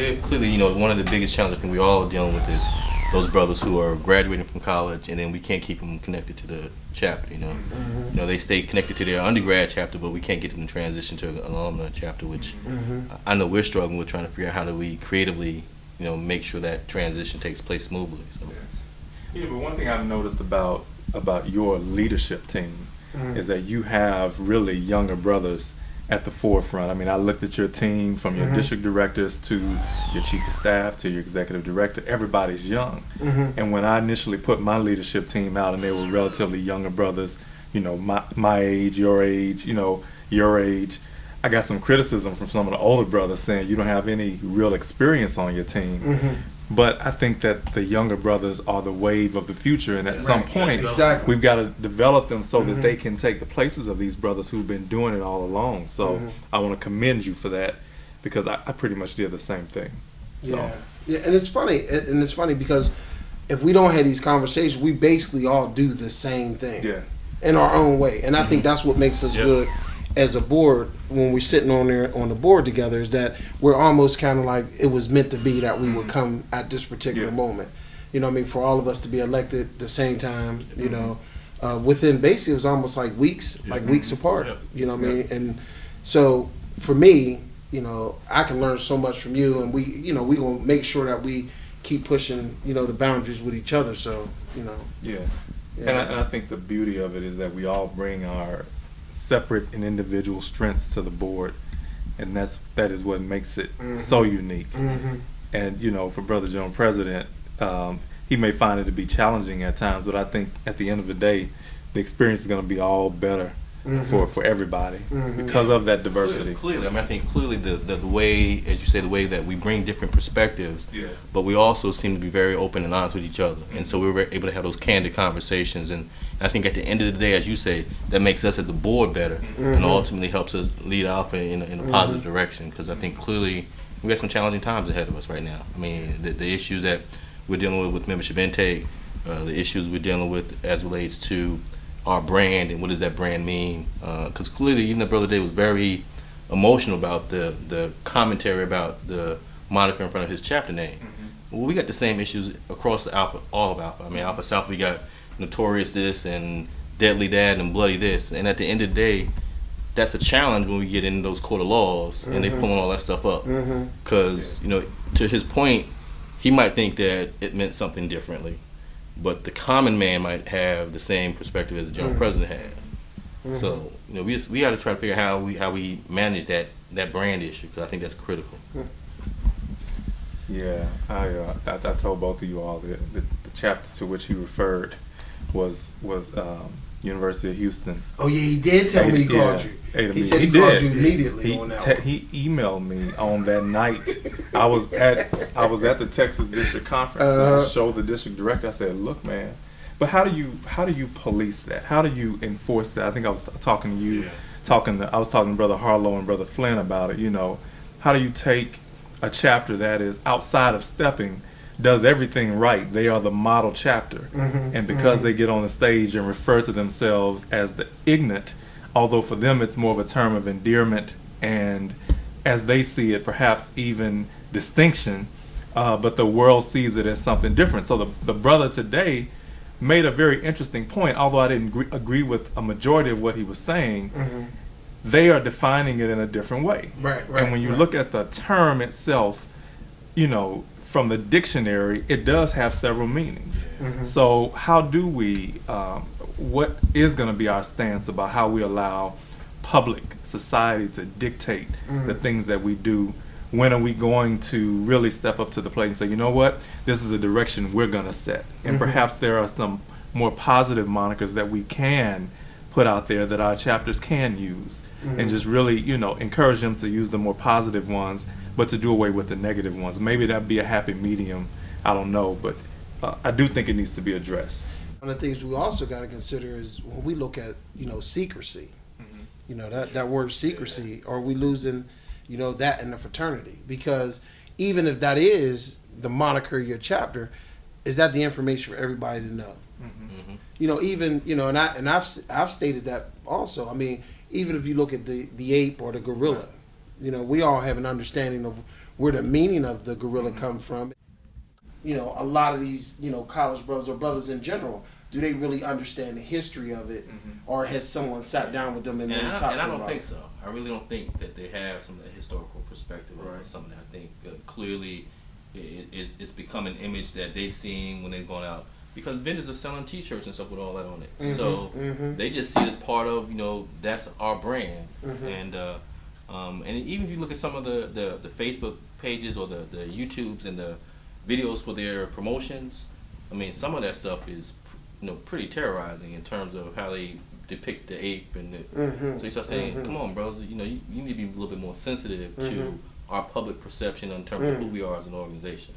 we're clearly, one of the biggest challenges I think we all are dealing with is those brothers who are graduating from college, and then we can't keep them connected to the chapter. They stay connected to their undergrad chapter, but we can't get them to transition to an alumni chapter, which I know we're struggling with, trying to figure out how do we creatively, make sure that transition takes place smoothly. So. Yeah, but one thing I've noticed about your leadership team is that you have really younger brothers at the forefront. I mean, I looked at your team from your district directors to your chief of staff to your executive director. Everybody's young. And when I initially put my leadership team out and they were relatively younger brothers, my age, your age, your age, I got some criticism from some of the older brothers saying you don't have any real experience on your team. But I think that the younger brothers are the wave of the future, and at some point, we've got to develop them so that they can take the places of these brothers who've been doing it all along. So I want to commend you for that, because I pretty much did the same thing. So. Yeah, and it's funny because if we don't have these conversations, we basically all do the same thing in our own way, and I think that's what makes us good as a board when we're sitting on the board together, is that we're almost kind of like it was meant to be that we would come at this particular moment. For all of us to be elected at the same time, within basically it was almost like weeks apart. And so for me, I can learn so much from you, and we gonna make sure that we keep pushing, the boundaries with each other. So, And I think the beauty of it is that we all bring our separate and individual strengths to the board, and that is what makes it so unique. And for Brother Joan President, he may find it to be challenging at times, but I think at the end of the day, the experience is going to be all better for everybody because of that diversity. Clearly, I think clearly the way, as you say, the way that we bring different perspectives, but we also seem to be very open and honest with each other, and so we were able to have those candid conversations. And I think at the end of the day, as you say, that makes us as a board better, and ultimately helps us lead Alpha in a positive direction. Because I think clearly we got some challenging times ahead of us right now. I mean, the issues that we're dealing with membership intake, the issues we're dealing with as relates to our brand and what does that brand mean, because clearly even the Brother Day was very emotional about the commentary about the moniker in front of his chapter name. Well, we got the same issues across the Alpha, all of Alpha. I mean, Alpha South, we got Notorious this and Deadly that and Bloody this, and at the end of the day, that's a challenge when we get into those court of laws and they pulling all that stuff up, because to his point, he might think that it meant something differently, but the common man might have the same perspective as the general president had. So we got to try to figure out how we manage that brand issue, because I think that's critical. Yeah, I told both of you all the chapter to which he referred was University of Houston. Oh yeah, he did tell me he called you. He said he called you immediately on that one. He emailed me on that night. I was at the Texas District Conference, and I showed the district director. I said, "Look, man, but how do you police that? How do you enforce that?" I think I was talking to you, I was talking to Brother Harlow and Brother Flynn about it. How do you take a chapter that is outside of stepping, does everything right? They are the model chapter, and because they get on the stage and refer to themselves as the ignorant, although for them it's more of a term of endearment, and as they see it, perhaps even distinction, but the world sees it as something different. So the brother today made a very interesting point, although I didn't agree with a majority of what he was saying. They are defining it in a different way. And when you look at the term itself, from the dictionary, it does have several meanings. So how do we, what is going to be our stance about how we allow public society to dictate the things that we do? When are we going to really step up to the plate and say, you know what, this is a direction we're going to set? And perhaps there are some more positive monikers that we can put out there that our chapters can use, and just really, encourage them to use the more positive ones, but to do away with the negative ones. Maybe that'd be a happy medium. I don't know, but I do think it needs to be addressed. One of the things we also got to consider is when we look at, secrecy, that word secrecy, are we losing, that in the fraternity? Because even if that is the moniker of your chapter, is that the information for everybody to know? And I've stated that also. I mean, even if you look at the ape or the gorilla, we all have an understanding of where the meaning of the gorilla come from. You know, a lot of these, you know, college brothers or brothers in general, do they really understand the history of it, or has someone sat down with them and really talked to them? And I don't about think it? so. I really don't think that they have some of the historical perspective on something. I think clearly it's become an image that they've seen when they've gone out, because vendors are selling T-shirts and stuff with all that on it. So they just see it as part of, you know, that's our brand. And even if you look at some of the Facebook pages or the YouTubes and the videos for their promotions, I mean, some of that stuff is, you know, pretty terrorizing in terms of how they depict the ape and so you start saying, come on, bros, you know, you need to be a little bit more sensitive to our public perception in terms of who we are as an organization.